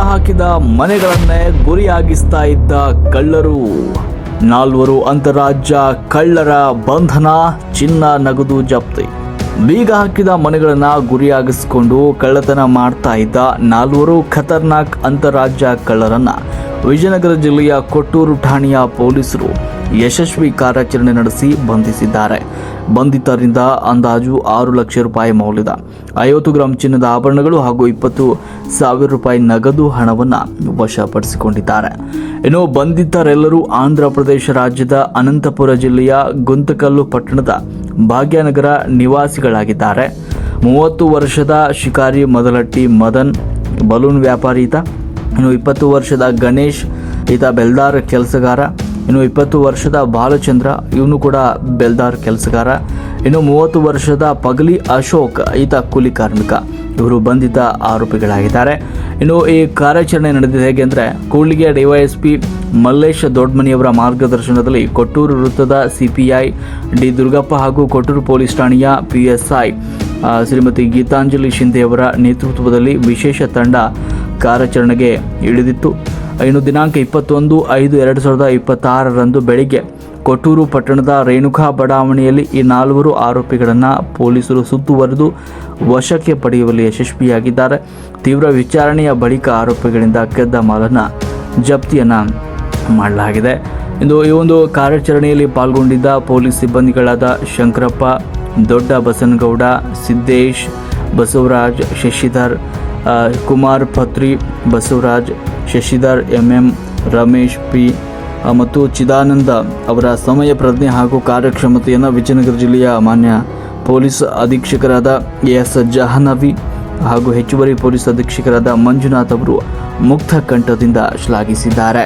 ಹಾಕಿದ ಮನೆಗಳನ್ನೇ ಗುರಿಯಾಗಿಸ್ತಾ ಇದ್ದ ಕಳ್ಳರು. 4 ಅಂತಾರಾಜ್ಯ ಕಳ್ಳರ ಬಂಧನ, ಚಿನ್ನ ನಗದು ಜಪ್ತಿ. ಬೀಗ ಹಾಕಿದ ಮನೆಗಳನ್ನು ಗುರಿಯಾಗಿಸಿಕೊಂಡು ಕಳ್ಳತನ ಮಾಡ್ತಾ ಇದ್ದ 4 ಖತರ್ನಾಕ್ ಅಂತಾರಾಜ್ಯ ಕಳ್ಳರನ್ನ ವಿಜಯನಗರ ಜಿಲ್ಲೆಯ ಕೊಟ್ಟೂರು ಠಾಣೆಯ ಪೊಲೀಸರು ಯಶಸ್ವಿ ಕಾರ್ಯಾಚರಣೆ ನಡೆಸಿ ಬಂಧಿಸಿದ್ದಾರೆ. ಬಂಧಿತರಿಂದ ಅಂದಾಜು 6 ಲಕ್ಷ ರೂಪಾಯಿ ಮೌಲ್ಯದ 50 ಗ್ರಾಂ ಚಿನ್ನದ ಆಭರಣಗಳು ಹಾಗೂ 20,000 ರೂಪಾಯಿ ನಗದು ಹಣವನ್ನು ವಶಪಡಿಸಿಕೊಂಡಿದ್ದಾರೆ. ಇನ್ನು ಬಂಧಿತರೆಲ್ಲರೂ ಆಂಧ್ರ ಪ್ರದೇಶ ರಾಜ್ಯದ ಅನಂತಪುರ ಜಿಲ್ಲೆಯ ಗುಂತಕಲ್ಲು ಪಟ್ಟಣದ ಭಾಗ್ಯನಗರ ನಿವಾಸಿಗಳಾಗಿದ್ದಾರೆ. 30 ವರ್ಷದ ಶಿಕಾರಿ ಮದಲಟ್ಟಿ ಮದನ್ ಬಲೂನ್ ವ್ಯಾಪಾರಿ ಈತ. ಇನ್ನು 20 ವರ್ಷದ ಗಣೇಶ್ ಈತ ಬೆಲ್ದಾರ್ ಕೆಲಸಗಾರ. ಇನ್ನು 20 ವರ್ಷದ ಬಾಲಚಂದ್ರ ಇವನು ಕೂಡ ಬೆಲ್ದಾರ್ ಕೆಲಸಗಾರ. ಇನ್ನು 30 ವರ್ಷದ ಪಗಲಿ ಅಶೋಕ್ ಈತ ಕೂಲಿ ಕಾರ್ಮಿಕ. ಇವರು ಬಂಧಿತ ಆರೋಪಿಗಳಾಗಿದ್ದಾರೆ. ಇನ್ನು ಈ ಕಾರ್ಯಾಚರಣೆ ನಡೆದಿದೆ ಹೇಗೆ ಅಂದರೆ, ಕೂಡ್ಲಿಗೆ ಡಿವೈಎಸ್ಪಿ ಮಲ್ಲೇಶ್ ದೊಡ್ಡಮನಿಯವರ ಮಾರ್ಗದರ್ಶನದಲ್ಲಿ ಕೊಟ್ಟೂರು ವೃತ್ತದ ಸಿಪಿಐ ಡಿ ದುರ್ಗಪ್ಪ ಹಾಗೂ ಕೊಟ್ಟೂರು ಪೊಲೀಸ್ ಠಾಣೆಯ PSI ಶ್ರೀಮತಿ ಗೀತಾಂಜಲಿ ಶಿಂದೆಯವರ ನೇತೃತ್ವದಲ್ಲಿ ವಿಶೇಷ ತಂಡ ಕಾರ್ಯಾಚರಣೆಗೆ ಇಳಿದಿತ್ತು. ಇನ್ನು ದಿನಾಂಕ 21/5/2026 ಬೆಳಿಗ್ಗೆ ಕೊಟ್ಟೂರು ಪಟ್ಟಣದ ರೇಣುಕಾ ಬಡಾವಣೆಯಲ್ಲಿ ಈ 4 ಆರೋಪಿಗಳನ್ನು ಪೊಲೀಸರು ಸುತ್ತುವರೆದು ವಶಕ್ಕೆ ಪಡೆಯುವಲ್ಲಿ ಯಶಸ್ವಿಯಾಗಿದ್ದಾರೆ. ತೀವ್ರ ವಿಚಾರಣೆಯ ಬಳಿಕ ಆರೋಪಿಗಳಿಂದ ಕದ್ದ ಮಾಲನ್ನು ಜಪ್ತಿಯನ್ನು ಮಾಡಲಾಗಿದೆ. ಇಂದು ಈ ಒಂದು ಕಾರ್ಯಾಚರಣೆಯಲ್ಲಿ ಪಾಲ್ಗೊಂಡಿದ್ದ ಪೊಲೀಸ್ ಸಿಬ್ಬಂದಿಗಳಾದ ಶಂಕರಪ್ಪ, ದೊಡ್ಡ ಬಸನಗೌಡ, ಸಿದ್ದೇಶ್, ಬಸವರಾಜ್, ಶಶಿಧರ್, ಕುಮಾರ್ ಪತ್ರಿ, ಬಸವರಾಜ್, ಶಶಿಧರ್, MM, ರಮೇಶ್ P ಮತ್ತು ಚಿದಾನಂದ ಅವರ ಸಮಯ ಪ್ರಜ್ಞೆ ಹಾಗೂ ಕಾರ್ಯಕ್ಷಮತೆಯನ್ನು ವಿಜಯನಗರ ಜಿಲ್ಲೆಯ ಮಾನ್ಯ ಪೊಲೀಸ್ ಅಧೀಕ್ಷಕರಾದ S ಜಹಾನವಿ ಹಾಗೂ ಹೆಚ್ಚುವರಿ ಪೊಲೀಸ್ ಅಧೀಕ್ಷಕರಾದ ಮಂಜುನಾಥ್ ಅವರು ಮುಕ್ತ ಕಂಠದಿಂದ ಶ್ಲಾಘಿಸಿದ್ದಾರೆ.